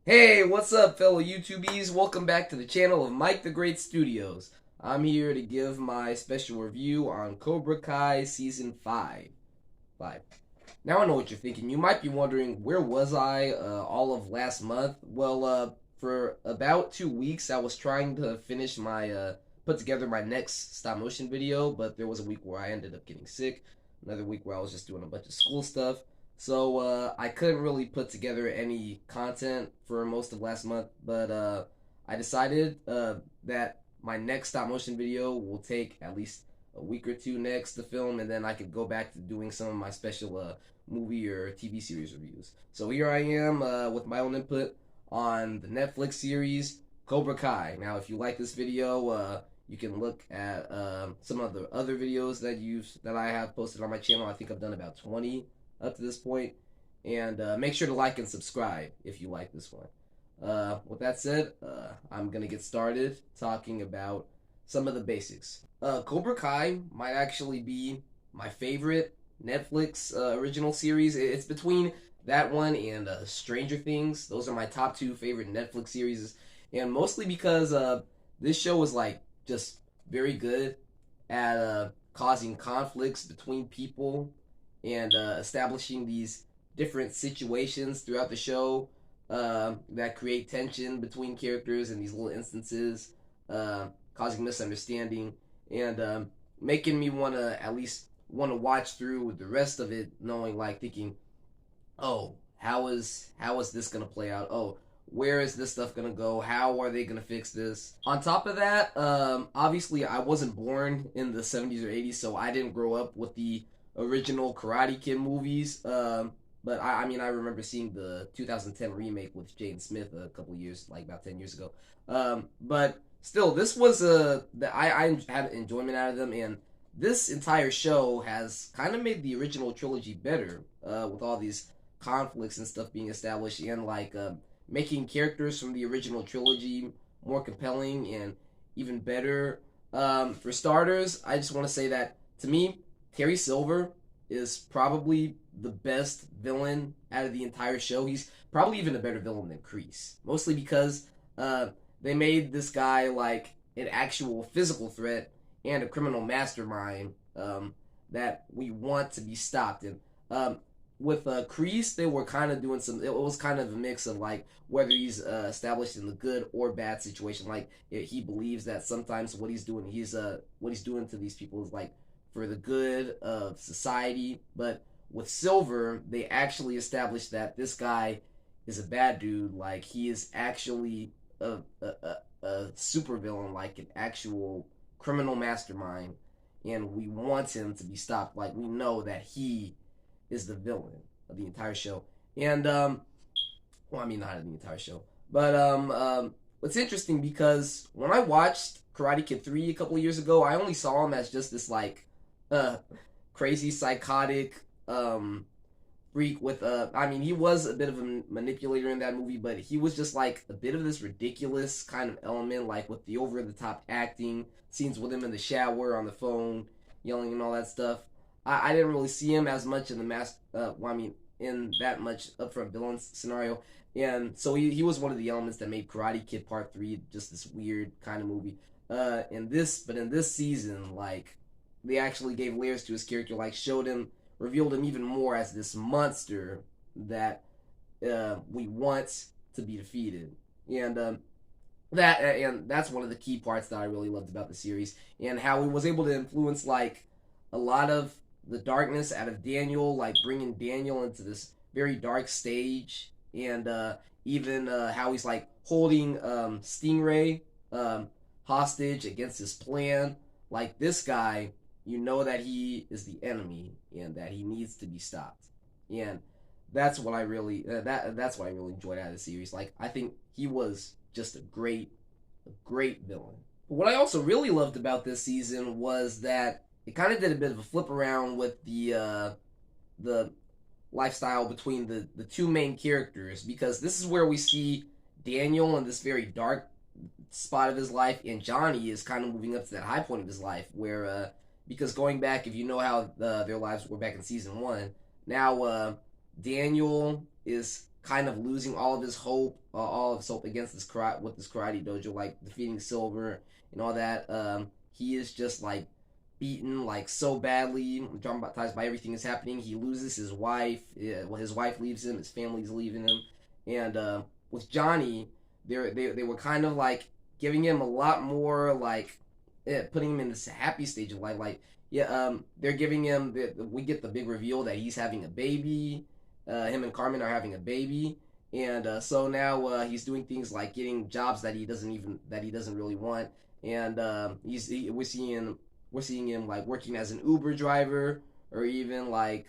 Hey, what's up, fellow YouTubies? Welcome back to the channel of Mike the Great Studios. I'm here to give my special review on Cobra Kai Season 5. 5. Now I know what you're thinking. You might be wondering, where was I all of last month? Well, for about 2 weeks, I was trying to finish put together my next stop motion video, but there was a week where I ended up getting sick, another week where I was just doing a bunch of school stuff. So I couldn't really put together any content for most of last month, but I decided that my next stop motion video will take at least a week or two next to film, and then I could go back to doing some of my special movie or TV series reviews. So here I am with my own input on the Netflix series Cobra Kai. Now, if you like this video, you can look at some of the other videos that I have posted on my channel. I think I've done about 20 up to this point, and make sure to like and subscribe if you like this one. With that said, I'm gonna get started talking about some of the basics. Cobra Kai might actually be my favorite Netflix original series. It's between that one and Stranger Things. Those are my top two favorite Netflix series, and mostly because this show was like just very good at causing conflicts between people and establishing these different situations throughout the show that create tension between characters in these little instances, causing misunderstanding and making me want to at least want to watch through the rest of it, knowing like thinking, oh, how is this gonna play out? Oh, where is this stuff gonna go? How are they gonna fix this? On top of that, obviously I wasn't born in the 70s or 80s, so I didn't grow up with the original Karate Kid movies. But I mean, I remember seeing the 2010 remake with Jaden Smith a couple years, like about 10 years ago. But still, this was I had enjoyment out of them, and this entire show has kind of made the original trilogy better with all these conflicts and stuff being established, and like making characters from the original trilogy more compelling and even better. For starters, I just want to say that to me, Terry Silver is probably the best villain out of the entire show. He's probably even a better villain than Kreese, mostly because they made this guy like an actual physical threat and a criminal mastermind that we want to be stopped. And with Kreese, they were kind of doing some. It was kind of a mix of like whether he's established in the good or bad situation. Like he believes that sometimes what he's doing to these people is like for the good of society. But with Silver, they actually established that this guy is a bad dude. Like he is actually a super villain, like an actual criminal mastermind, and we want him to be stopped. Like we know that he is the villain of the entire show. And well, I mean not of the entire show, but it's interesting because when I watched Karate Kid 3 a couple of years ago, I only saw him as just this like uh crazy psychotic freak with I mean he was a bit of a manipulator in that movie, but he was just like a bit of this ridiculous kind of element, like with the over the top acting scenes with him in the shower on the phone yelling and all that stuff. I didn't really see him as much in the well, I mean in that much upfront villain scenario, and so he was one of the elements that made Karate Kid Part 3 just this weird kind of movie. In this season, like they actually gave layers to his character, like revealed him even more as this monster that we want to be defeated, and that's one of the key parts that I really loved about the series, and how he was able to influence like a lot of the darkness out of Daniel, like bringing Daniel into this very dark stage, and even how he's like holding Stingray hostage against his plan. Like this guy, you know that he is the enemy and that he needs to be stopped. And that's what I really enjoyed out of the series. Like I think he was just a great villain. But what I also really loved about this season was that it kind of did a bit of a flip around with the lifestyle between the two main characters, because this is where we see Daniel in this very dark spot of his life, and Johnny is kind of moving up to that high point of his life where because going back, if you know how their lives were back in season 1, now Daniel is kind of losing all of his hope against this karate dojo, like defeating Silver and all that. He is just like beaten like so badly, traumatized by everything that's happening. He loses his wife. Well, his wife leaves him. His family's leaving him, and with Johnny, they were kind of like giving him a lot more like putting him in this happy stage of life. Like yeah, they're giving him. We get the big reveal that he's having a baby. Him and Carmen are having a baby, and so now he's doing things like getting jobs that he doesn't really want, and we're seeing him like working as an Uber driver, or even like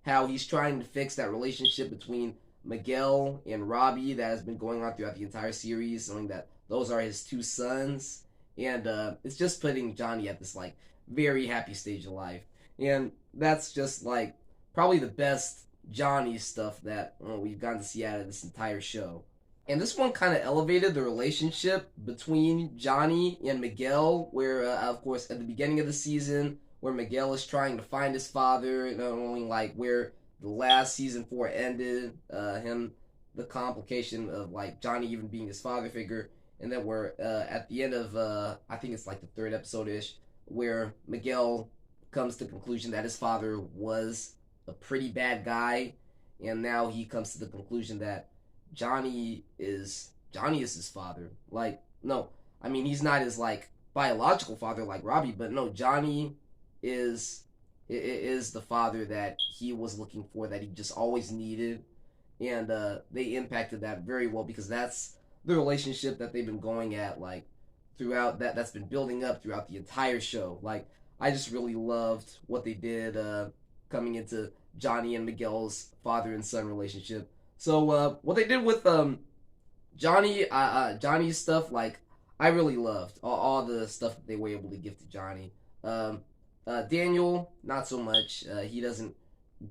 how he's trying to fix that relationship between Miguel and Robbie that has been going on throughout the entire series, knowing that those are his two sons, and it's just putting Johnny at this like very happy stage of life, and that's just like probably the best Johnny stuff that we've gotten to see out of this entire show. And this one kind of elevated the relationship between Johnny and Miguel, where, of course, at the beginning of the season, where Miguel is trying to find his father, knowing like where the last season 4 ended, the complication of like Johnny even being his father figure, and then we're at the end of I think it's like the 3rd episode ish, where Miguel comes to the conclusion that his father was a pretty bad guy, and now he comes to the conclusion that Johnny is his father. Like, no, I mean he's not his like biological father like Robbie, but no, Johnny is is the father that he was looking for, that he just always needed, and they impacted that very well because that's the relationship that they've been going at like throughout that's been building up throughout the entire show. Like, I just really loved what they did coming into Johnny and Miguel's father and son relationship. So what they did with Johnny's stuff, like I really loved all the stuff that they were able to give to Johnny. Daniel, not so much. He doesn't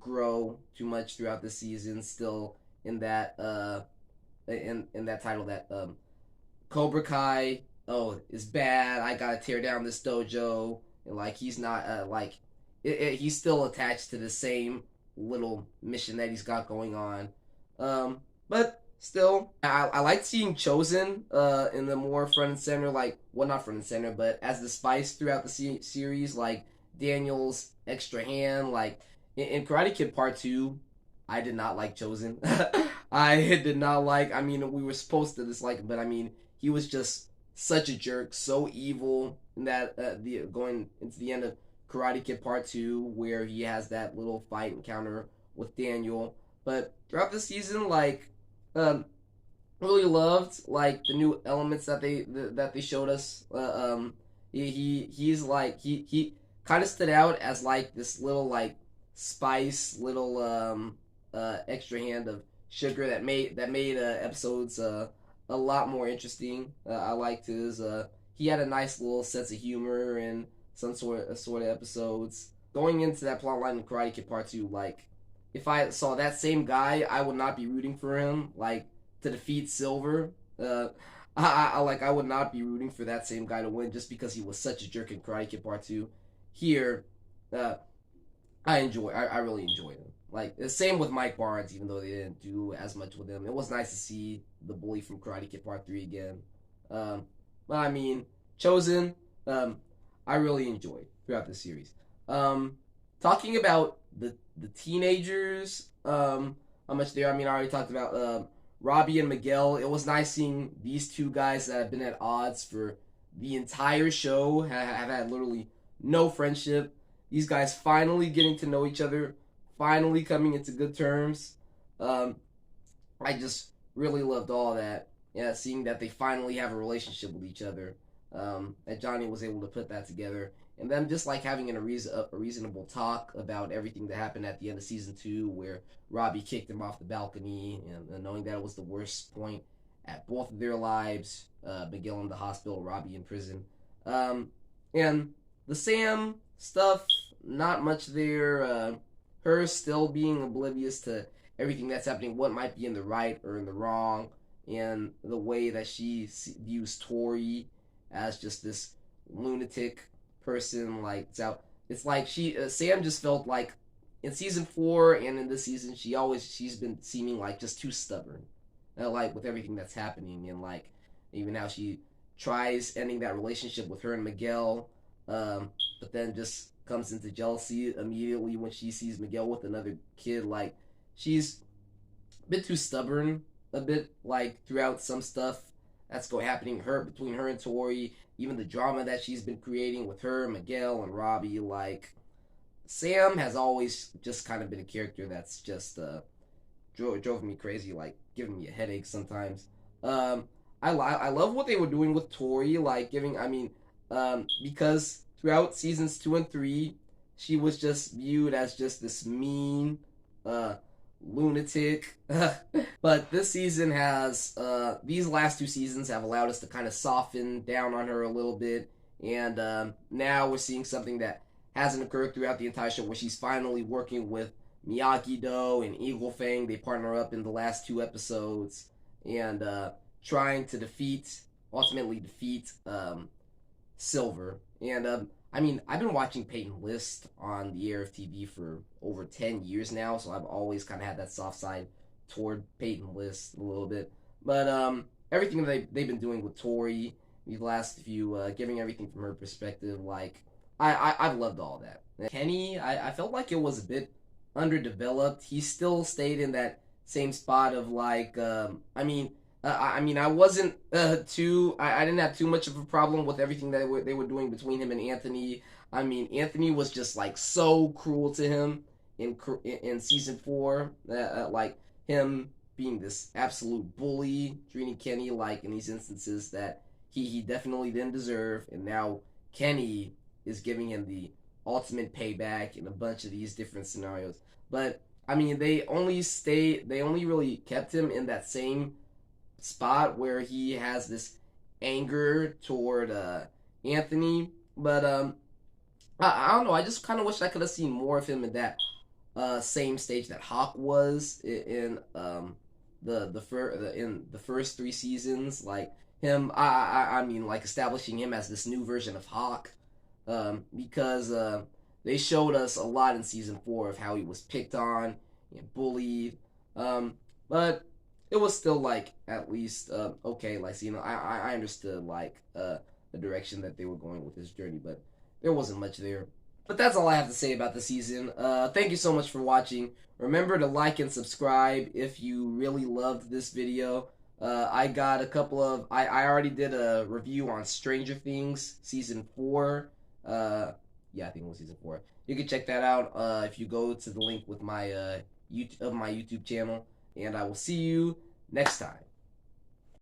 grow too much throughout the season. Still in that in that title that Cobra Kai, oh, is bad. I gotta tear down this dojo, and like he's not he's still attached to the same little mission that he's got going on. But still, I like seeing Chosen in the more front and center, like, well, not front and center, but as the spice throughout the series, like Daniel's extra hand. Like in Karate Kid Part 2, I did not like Chosen. I did not like, I mean, we were supposed to dislike him, but I mean, he was just such a jerk, so evil in that going into the end of Karate Kid Part 2, where he has that little fight encounter with Daniel. But throughout the season, like, really loved like the new elements that they showed us. He's like he kind of stood out as like this little like spice, little extra hand of sugar that made episodes a lot more interesting. I liked his he had a nice little sense of humor in some sort of episodes. Going into that plot line in Karate Kid Part 2, like if I saw that same guy, I would not be rooting for him like to defeat Silver. I would not be rooting for that same guy to win just because he was such a jerk in Karate Kid Part 2. Here, I really enjoyed him. Like the same with Mike Barnes, even though they didn't do as much with him. It was nice to see the bully from Karate Kid Part 3 again. But I mean, Chosen, I really enjoyed throughout the series. Talking about the teenagers, how much they are. I mean, I already talked about Robbie and Miguel. It was nice seeing these two guys that have been at odds for the entire show have had literally no friendship. These guys finally getting to know each other, finally coming into good terms. I just really loved all that. Yeah, seeing that they finally have a relationship with each other. That Johnny was able to put that together. And then just like having a reasonable talk about everything that happened at the end of season 2, where Robbie kicked him off the balcony, and knowing that it was the worst point at both of their lives. Miguel in the hospital, Robbie in prison. And the Sam stuff, not much there. Her still being oblivious to everything that's happening, what might be in the right or in the wrong, and the way that she views Tori as just this lunatic person. Like it's like Sam just felt like in season 4 and in this season, she's been seeming like just too stubborn, like with everything that's happening, and like even how she tries ending that relationship with her and Miguel, but then just comes into jealousy immediately when she sees Miguel with another kid. Like she's a bit too stubborn, a bit like throughout some stuff that's going happening her between her and Tori, even the drama that she's been creating with her, Miguel, and Robbie. Like Sam has always just kind of been a character that's just drove me crazy, like giving me a headache sometimes. Um, I love what they were doing with Tori, like giving. I mean, because throughout seasons 2 and 3, she was just viewed as just this mean, uh, lunatic. But this season has these last 2 seasons have allowed us to kind of soften down on her a little bit, and now we're seeing something that hasn't occurred throughout the entire show, where she's finally working with Miyagi Do and Eagle Fang. They partner up in the last 2 episodes and trying to ultimately defeat Silver. And I mean, I've been watching Peyton List on the air of TV for over 10 years now, so I've always kind of had that soft side toward Peyton List a little bit. But everything they've been doing with Tori these last few, giving everything from her perspective, like I've loved all that. Kenny, I felt like it was a bit underdeveloped. He still stayed in that same spot of like, I mean, I wasn't I didn't have too much of a problem with everything that they were doing between him and Anthony. I mean, Anthony was just like so cruel to him in season 4, like him being this absolute bully, treating Kenny like in these instances that he definitely didn't deserve, and now Kenny is giving him the ultimate payback in a bunch of these different scenarios. But I mean, they only really kept him in that same spot where he has this anger toward Anthony. But I don't know. I just kind of wish I could have seen more of him in that same stage that Hawk was in in the first 3 seasons. Like him, I mean, like establishing him as this new version of Hawk, because they showed us a lot in season 4 of how he was picked on and bullied. But it was still like at least okay. Like you know, I understood like the direction that they were going with his journey, but there wasn't much there. But that's all I have to say about the season. Thank you so much for watching. Remember to like and subscribe if you really loved this video. I got a couple of I already did a review on Stranger Things season 4. Yeah, I think it was season 4. You can check that out if you go to the link with my YouTube channel, and I will see you next time.